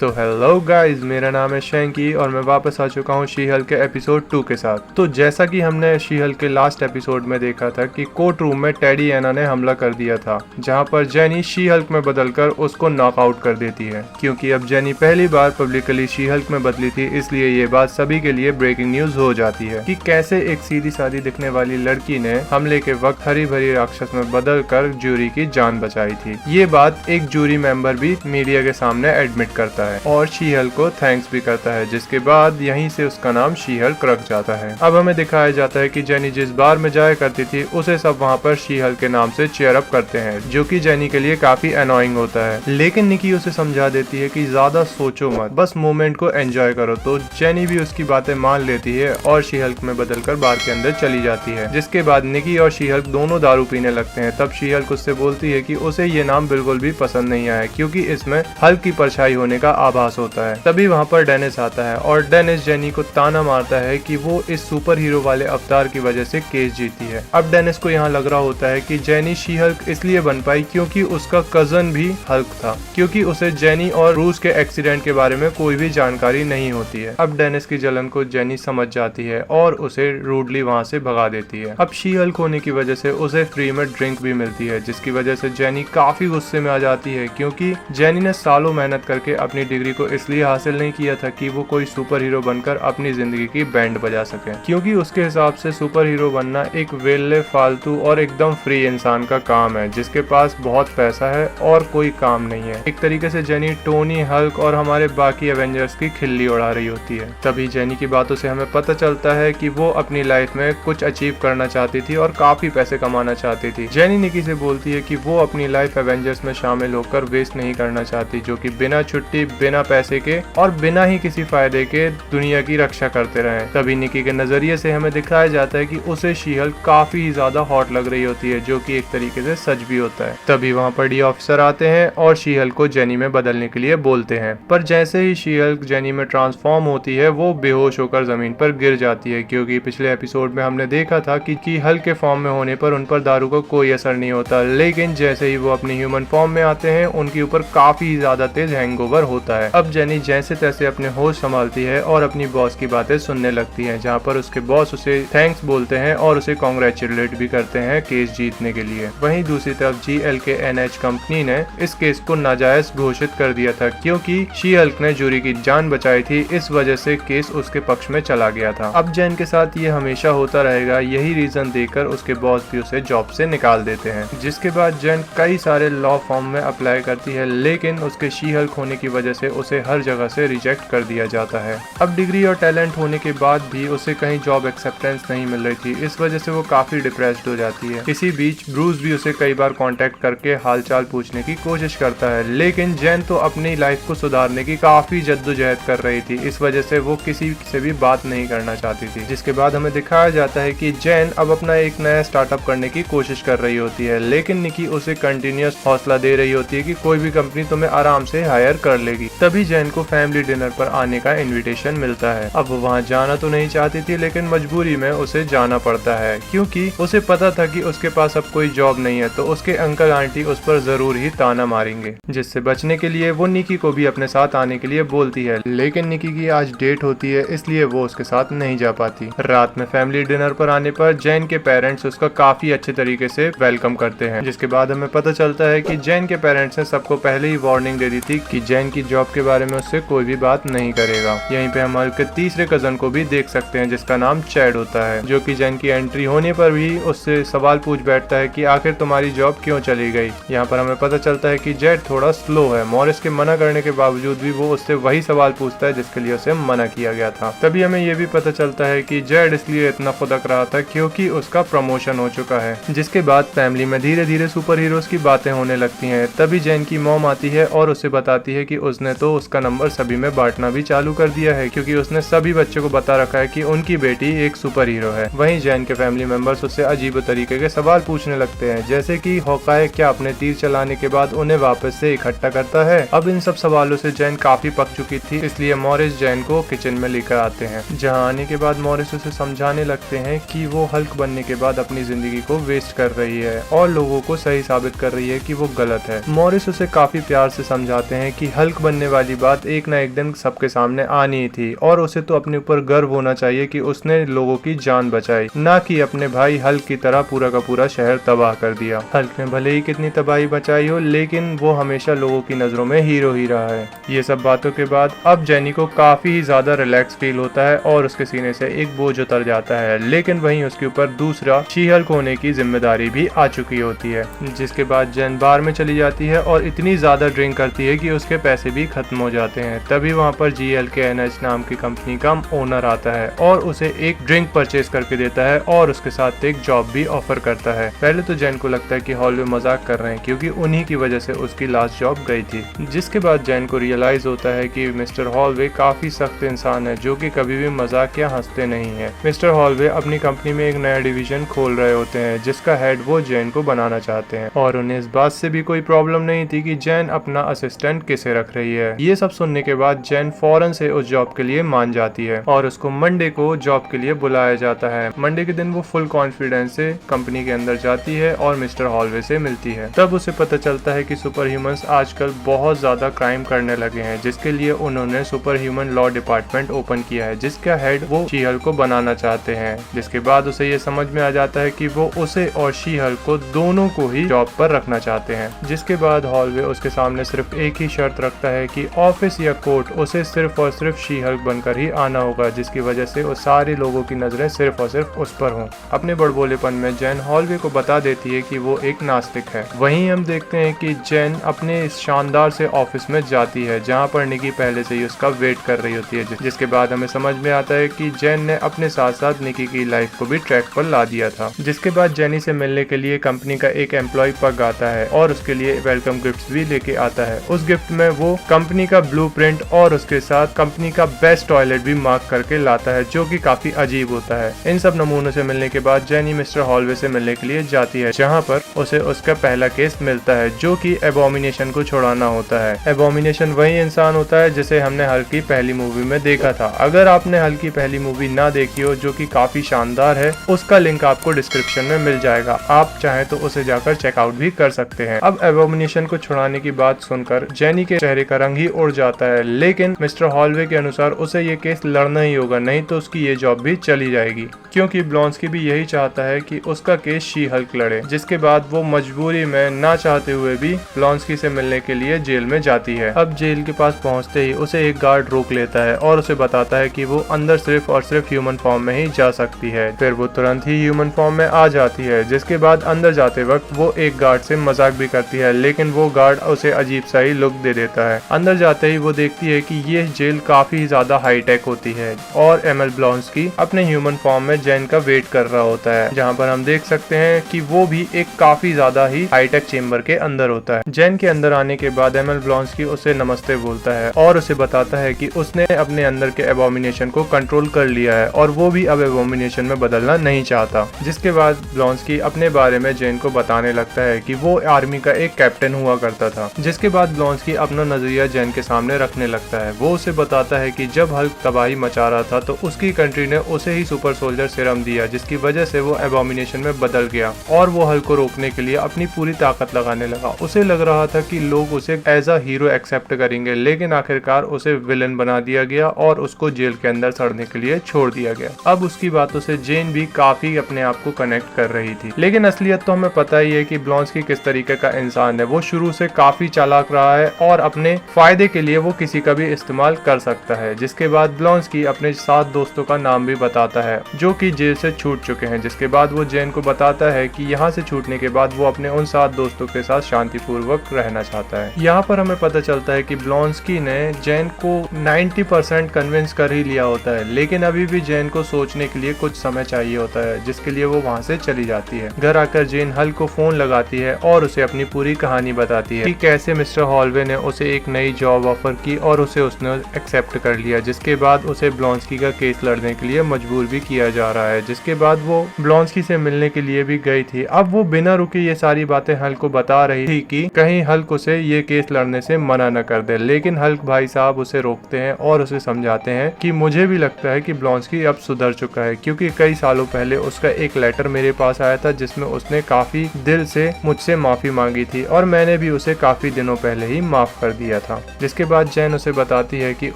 तो hello guys, मेरा नाम है शैंकी और मैं वापस आ चुका हूँ शी हल्क के एपिसोड 2 के साथ। तो जैसा कि हमने शी हल्क के लास्ट एपिसोड में देखा था कि कोर्ट रूम में टेडी एना ने हमला कर दिया था, जहाँ पर जेनी शी हल्क में बदलकर उसको नॉकआउट कर देती है। क्योंकि अब जेनी पहली बार पब्लिकली शी हल्क में बदली थी, इसलिए ये बात सभी के लिए ब्रेकिंग न्यूज हो जाती है कि कैसे एक सीधी सादी दिखने वाली लड़की ने हमले के वक्त हरी भरी राक्षस में बदल कर जूरी की जान बचाई थी। ये बात एक जूरी मेंबर भी मीडिया के सामने एडमिट करता है और शी हल्क को थैंक्स भी करता है, जिसके बाद यहीं से उसका नाम शी हल्क रख जाता है। अब हमें दिखाया जाता है कि जेनी जिस बार में जाया करती थी उसे सब वहाँ पर शी हल्क के नाम से चीयर अप करते हैं, जो कि जेनी के लिए काफी अनोइंग होता है। लेकिन निकी उसे समझा देती है कि ज्यादा सोचो मत, बस मोमेंट को एंजॉय करो। तो जेनी भी उसकी बातें मान लेती है और शी हल्क में बदलकर बार के अंदर चली जाती है। जिसके बाद निकी और शी हल्क दोनों दारू पीने लगते हैं। तब शी हल्क उससे बोलती है कि उसे ये नाम बिल्कुल भी पसंद नहीं आया, क्योंकि इसमें हल्क की परछाई होने का आभास होता है। तभी वहाँ पर डेनिस आता है और डेनिस जेनी को ताना मारता है कि वो इस सुपर हीरो वाले अवतार की वजह से केस जीती है। अब डेनिस को यहाँ लग रहा होता है कि जेनी शी हल्क इसलिए बन पाई क्योंकि उसका कजन भी हल्क था, क्योंकि उसे जेनी और रूस के एक्सीडेंट के बारे में कोई भी जानकारी नहीं होती है। अब डेनिस की जलन को जेनी समझ जाती है और उसे रूडली वहाँ से भगा देती है। अब शी हल्क होने की वजह से उसे फ्री में ड्रिंक भी मिलती है, जिसकी वजह से जेनी काफी गुस्से में आ जाती है, क्योंकि जेनी ने सालों मेहनत करके अपनी डिग्री को इसलिए हासिल नहीं किया था कि वो कोई सुपर हीरो बनकर अपनी जिंदगी की बैंड बजा सके, क्योंकि उसके हिसाब से सुपर हीरो बनना एक वेले फालतू और एकदम फ्री इंसान का काम है, जिसके पास बहुत पैसा है और कोई काम नहीं है। एक तरीके से जेनी टोनी, हल्क और हमारे बाकी एवेंजर्स की खिल्ली उड़ा रही होती है। तभी जेनी की बातों से हमें पता चलता है कि वो अपनी लाइफ में कुछ अचीव करना चाहती थी और काफी पैसे कमाना चाहती थी। जेनी निकी से बोलती है कि वो अपनी लाइफ एवेंजर्स में शामिल होकर वेस्ट नहीं करना चाहती, जो कि बिना छुट्टी, बिना पैसे के और बिना ही किसी फायदे के दुनिया की रक्षा करते रहे। तभी निकी के नजरिए से हमें दिखाया जाता है कि उसे शी हल्क काफी ज्यादा हॉट लग रही होती है, जो कि एक तरीके से सच भी होता है। तभी वहाँ पर डी ऑफिसर आते हैं और शी हल्क को जेनी में बदलने के लिए बोलते हैं, पर जैसे ही शी हल्क जेनी में ट्रांसफॉर्म होती है वो बेहोश होकर जमीन पर गिर जाती है, क्योंकि पिछले एपिसोड में हमने देखा था कि हल्क के फॉर्म में होने पर उन पर दारू का कोई असर नहीं होता, लेकिन जैसे ही वो अपने ह्यूमन फॉर्म में आते हैं उनके ऊपर काफी ज्यादा तेज हैंगओवर होता है। अब जेनी जैसे तैसे अपने होश संभालती है और अपनी बॉस की बातें सुनने लगती है, जहाँ पर उसके बॉस उसे थैंक्स बोलते हैं और उसे कॉन्ग्रेचुलेट भी करते हैं केस जीतने के लिए। वहीं दूसरी तरफ GLK-NH कंपनी ने इस केस को नाजायज घोषित कर दिया था, क्योंकि शी हल्क ने जूरी की जान बचाई थी, इस वजह से केस उसके पक्ष में चला गया था। अब जेन के साथ ये हमेशा होता रहेगा, यही रीजन देकर उसके बॉस भी उसे जॉब से निकाल देते हैं। जिसके बाद जेन कई सारे लॉ फॉर्म में अप्लाई करती है, लेकिन उसके शी हल्क होने की वजह से उसे हर जगह से रिजेक्ट कर दिया जाता है। अब डिग्री और टैलेंट होने के बाद भी उसे कहीं जॉब एक्सेप्टेंस नहीं मिल रही थी, इस वजह से वो काफी डिप्रेस्ड हो जाती है। इसी बीच ब्रूस भी उसे कई बार कांटेक्ट करके हालचाल पूछने की कोशिश करता है, लेकिन जेन तो अपनी लाइफ को सुधारने की काफी जद्दोजहद कर रही थी, इस वजह से वो किसी से भी बात नहीं करना चाहती थी। जिसके बाद हमें दिखाया जाता है कि जेन अब अपना एक नया स्टार्टअप करने की कोशिश कर रही होती है, लेकिन निकी उसे कंटिन्यूअस हौसला दे रही होती है कि कोई भी कंपनी तुम्हें आराम से हायर कर लेगी। तभी जेन को फैमिली डिनर पर आने का इनविटेशन मिलता है। अब वो वहाँ जाना तो नहीं चाहती थी, लेकिन मजबूरी में उसे जाना पड़ता है, क्योंकि उसे पता था कि उसके पास अब कोई जॉब नहीं है, तो उसके अंकल आंटी उस पर जरूर ही ताना मारेंगे। जिससे बचने के लिए वो निकी को भी अपने साथ आने के लिए बोलती है, लेकिन निकी की आज डेट होती है, इसलिए वो उसके साथ नहीं जा पाती। रात में फैमिली डिनर पर आने पर जेन के पेरेंट्स उसका काफी अच्छे तरीके से वेलकम करते हैं। जिसके बाद हमें पता चलता है कि जेन के पेरेंट्स ने सबको पहले ही वार्निंग दे दी थी कि जेन की जॉब के बारे में उससे कोई भी बात नहीं करेगा। यहीं पे हम हल्क के तीसरे कजन को भी देख सकते हैं, जिसका नाम चैड होता है, जो कि जेन की एंट्री होने पर भी उससे सवाल पूछ बैठता है कि आखिर तुम्हारी जॉब क्यों चली गई। यहाँ पर हमें पता चलता है कि जेड थोड़ा स्लो है। मॉरिस के मना करने के बावजूद भी वो उससे वही सवाल पूछता है जिसके लिए उसे मना किया गया था। तभी हमें ये भी पता चलता है कि जेड इसलिए इतना खुदक रहा था क्योंकि उसका प्रमोशन हो चुका है। जिसके बाद फैमिली में धीरे धीरे सुपर हीरोज की बातें होने लगती हैं। तभी जेन की मॉम आती है और उसे बताती है कि उसने तो उसका नंबर सभी में बांटना भी चालू कर दिया है, क्योंकि उसने सभी बच्चों को बता रखा है कि उनकी बेटी एक सुपर हीरो है। वहीं जेन के फैमिली मेंबर्स उससे अजीब तरीके के सवाल पूछने लगते हैं, जैसे कि हॉकाय क्या अपने तीर चलाने के बाद उन्हें वापस से इकट्ठा करता है। अब इन सब सवालों से जेन काफी पक चुकी थी, इसलिए मॉरिस जेन को किचन में लेकर आते हैं, जहां आने के बाद मॉरिस उसे समझाने लगते हैं कि वो हल्क बनने के बाद अपनी जिंदगी को वेस्ट कर रही है और लोगों को सही साबित कर रही है कि वो गलत है। मॉरिस उसे काफी प्यार से समझाते हैं कि हल्क बनने वाली बात एक ना एक दिन सबके सामने आनी ही थी और उसे तो अपने ऊपर गर्व होना चाहिए कि उसने लोगों की जान बचाई, ना कि अपने भाई हल्क की तरह पूरा का पूरा शहर तबाह कर दिया। हल्क ने भले ही कितनी तबाही बचाई हो, लेकिन वो हमेशा लोगों की नजरों में हीरो ही रहा है। ये सब बातों के बाद अब जेनी को काफी ही ज्यादा रिलैक्स फील होता है और उसके सीने से एक बोझ उतर जाता है, लेकिन वहीं उसके ऊपर दूसरा शी हल्क होने की जिम्मेदारी भी आ चुकी होती है। जिसके बाद जेन बार में चली जाती है और इतनी ज्यादा ड्रिंक करती है कि उसके पैसे भी खत्म हो जाते हैं। तभी वहाँ पर GLK-NH नाम की कंपनी का ओनर आता है और उसे एक ड्रिंक परचेज करके देता है और उसके साथ एक जॉब भी ऑफर करता है। पहले तो जेन को लगता है कि हॉलवे मजाक कर रहे हैं क्योंकि उन्हीं की वजह से उसकी लास्ट जॉब गई थी। जिसके बाद जेन को रियलाइज होता है कि मिस्टर हॉलवे काफी सख्त इंसान है जो कि कभी भी मजाक या हंसते नहीं है। मिस्टर हॉलवे अपनी कंपनी में एक नया डिवीजन खोल रहे होते हैं जिसका हेड वो जेन को बनाना चाहते हैं और उन्हें इस बात से भी कोई प्रॉब्लम नहीं थी कि जेन अपना असिस्टेंट किसे रख रही है। ये सब सुनने के बाद जेन फौरन से उस जॉब के लिए मान जाती है और उसको मंडे को जॉब के लिए बुलाया जाता है। मंडे के दिन वो फुल कॉन्फिडेंस से कंपनी के अंदर जाती है और मिस्टर हॉलवे से मिलती है। तब उसे पता चलता है कि सुपर ह्यूमंस आजकल बहुत ज्यादा क्राइम करने लगे हैं, जिसके लिए उन्होंने super human law department open किया है जिसका हेड वो शी हल्क को बनाना चाहते हैं। जिसके बाद उसे ये समझ में आ जाता है कि वो उसे और शी हल्क को दोनों को ही जॉब पर रखना चाहते हैं। जिसके बाद हॉलवे उसके सामने सिर्फ एक ही शर्त रखता है कि ऑफिस या कोर्ट उसे सिर्फ और सिर्फ शी हल्क बनकर ही आना होगा, जिसकी वजह से उस सारे लोगों की नजरें सिर्फ और सिर्फ उस पर हों। अपने बड़बोलेपन में जेन हॉलवे को बता देती है कि वो एक नास्तिक है। वहीं हम देखते हैं कि जेन अपने इस शानदार से ऑफिस में जाती है जहां पर निकी पहले से ही उसका वेट कर रही होती है। जिसके बाद हमें समझ में आता है कि जेन ने अपने साथ साथ निकी की लाइफ को भी ट्रैक पर ला दिया था। जिसके बाद जेनी से मिलने के लिए कंपनी का एक एम्प्लॉय पग आता है और उसके लिए वेलकम गिफ्ट्स भी लेके आता है। उस गिफ्ट में वो कंपनी का ब्लूप्रिंट और उसके साथ कंपनी का बेस्ट टॉयलेट भी मार्क करके लाता है जो कि काफी अजीब होता है। इन सब नमूनों से मिलने के बाद जेनी मिस्टर हॉलवे से मिलने के लिए जाती है जहाँ पर उसे उसका पहला केस मिलता है जो कि एबोमिनेशन को छुड़ाना होता है। एबोमिनेशन वही इंसान होता है जिसे हमने हल्क की पहली मूवी में देखा था। अगर आपने हल्क की पहली मूवी ना देखी हो जो कि काफी शानदार है, उसका लिंक आपको डिस्क्रिप्शन में मिल जाएगा, आप चाहें तो उसे जाकर चेकआउट भी कर सकते हैं। अब एबोमिनेशन को छुड़ाने की बात सुनकर जेनी के चेहरे का रंग ही उड़ जाता है, लेकिन मिस्टर हॉलवे के अनुसार उसे ये केस लड़ना ही होगा, नहीं तो उसकी ये जॉब भी चली जाएगी, क्योंकि ब्लॉन्स्की भी यही चाहता है कि उसका केस शी हल्क लड़े। जिसके बाद वो मजबूरी में ना चाहते हुए भी ब्लॉन्स्की से मिलने के लिए जेल में जाती है। अब जेल के पास पहुंचते ही उसे एक गार्ड रोक लेता है और उसे बताता है कि वो अंदर सिर्फ और सिर्फ ह्यूमन फॉर्म में ही जा सकती है। फिर वो तुरंत ही ह्यूमन फॉर्म में आ जाती है। जिसके बाद अंदर जाते वक्त वो एक गार्ड से मजाक भी करती है, लेकिन वो गार्ड उसे अजीब सा ही लुक दे देता है। अंदर जाते ही वो देखती है कि ये जेल काफी ज्यादा हाईटेक होती है और एमएल ब्लॉन्स्की अपने ह्यूमन फॉर्म में जेन का वेट कर रहा होता है, जहाँ पर हम देख सकते हैं कि वो भी एक काफी ज्यादा ही हाईटेक चेम्बर के अंदर होता है। जेन के अंदर आने के बाद एमएल ब्लॉन्स्की उसे नमस्ते बोलता है और उसे बताता है कि उसने अपने अंदर के एबोमिनेशन को कंट्रोल कर लिया है और वो भी अब एबोमिनेशन में बदलना नहीं चाहता। जिसके बाद ब्लॉन्स्की अपने बारे में जेन को बताने लगता है कि वो आर्मी का एक कैप्टन हुआ करता था। जिसके बाद ब्लॉन्स्की अपना नजरिया जेन के सामने रखने लगता है। वो उसे बताता है कि जब हल्क तबाही मचा रहा था तो उसकी कंट्री ने उसे ही सुपर सोल्जर सीरम दिया, जिसकी वजह से वो एबोमिनेशन में बदल गया और वो हल्क को रोकने के लिए अपनी पूरी ताकत लगाने लगा। उसे लग रहा था कि लोग उसे एज अ हीरो एक्सेप्ट करेंगे, लेकिन आखिरकार उसे विलन बना दिया गया और उसको जेल के अंदर सड़ने के लिए छोड़ दिया गया। अब उसकी बातों से जेन भी काफी अपने आप को कनेक्ट कर रही थी, लेकिन असलियत तो हमें पता ही है कि ब्लॉन्स्की किस तरीके का इंसान है। वो शुरू से काफी चालाक रहा है और अपने फायदे के लिए वो किसी का भी इस्तेमाल कर सकता है। जिसके बाद ब्लॉन्स्की अपने 7 दोस्तों का नाम भी बताता है जो कि जेल से छूट चुके हैं। जिसके बाद वो जेन को बताता है कि यहाँ से छूटने के बाद वो अपने उन 7 दोस्तों के साथ शांतिपूर्वक रहना चाहता है। यहाँ पर हमें पता चलता है कि ब्लॉन्स्की ने जेन को 90% कन्विंस कर ही लिया होता है, लेकिन अभी भी जेन को सोचने के लिए कुछ समय चाहिए होता है, जिसके लिए वो वहाँ से चली जाती है। घर आकर जेन हल्क को फोन लगाती है और उसे अपनी पूरी कहानी बताती है कि कैसे मिस्टर हॉलवे ने उसे एक नई जॉब ऑफर की और उसने एक्सेप्ट कर लिया। जिसके बाद उसे ब्लॉन्स्की का केस लड़ने के लिए मजबूर भी किया जा रहा है। जिसके बाद वो ब्लॉन्स्की से मिलने के लिए भी गई थी। अब वो बिना रुके ये सारी बातें हल्क को बता रही थी कि कहीं हल्क उसे ये केस लड़ने से मना न कर दे, लेकिन हल्क भाई साहब उसे रोकते हैं और उसे समझाते हैं कि मुझे भी लगता है कि ब्लॉन्स्की अब सुधर चुका है, क्योंकि कई सालों पहले उसका एक लेटर मेरे पास आया था जिसमें उसने काफी दिल से मुझसे माफी मांगी थी और मैंने भी उसे काफी दिनों पहले ही माफ कर दिया गया था। जिसके बाद जैन उसे बताती है कि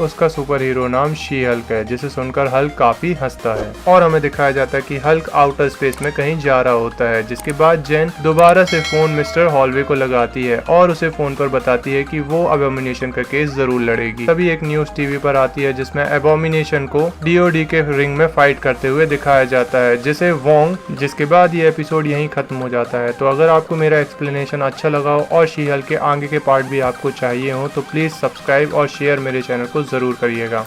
उसका सुपर हीरो नाम शी हल्क है, जिसे सुनकर हल्क काफी हंसता है और हमें दिखाया जाता है कि हल्क आउटर स्पेस में कहीं जा रहा होता है। जिसके बाद जैन दोबारा से फोन मिस्टर हॉलवे को लगाती है और उसे फोन पर बताती है कि वो अबोमिनेशन का केस जरूर लड़ेगी। तभी एक न्यूज टीवी पर आती है जिसमें अबोमिनेशन को डीओडी के रिंग में फाइट करते हुए दिखाया जाता है, जिसे वोंग। जिसके बाद ये एपिसोड यहीं खत्म हो जाता है। तो अगर आपको मेरा एक्सप्लेनेशन अच्छा लगा हो और शी हल्क के आगे के पार्ट भी आपको चाहिए हो तो प्लीज सब्सक्राइब और शेयर मेरे चैनल को जरूर करिएगा।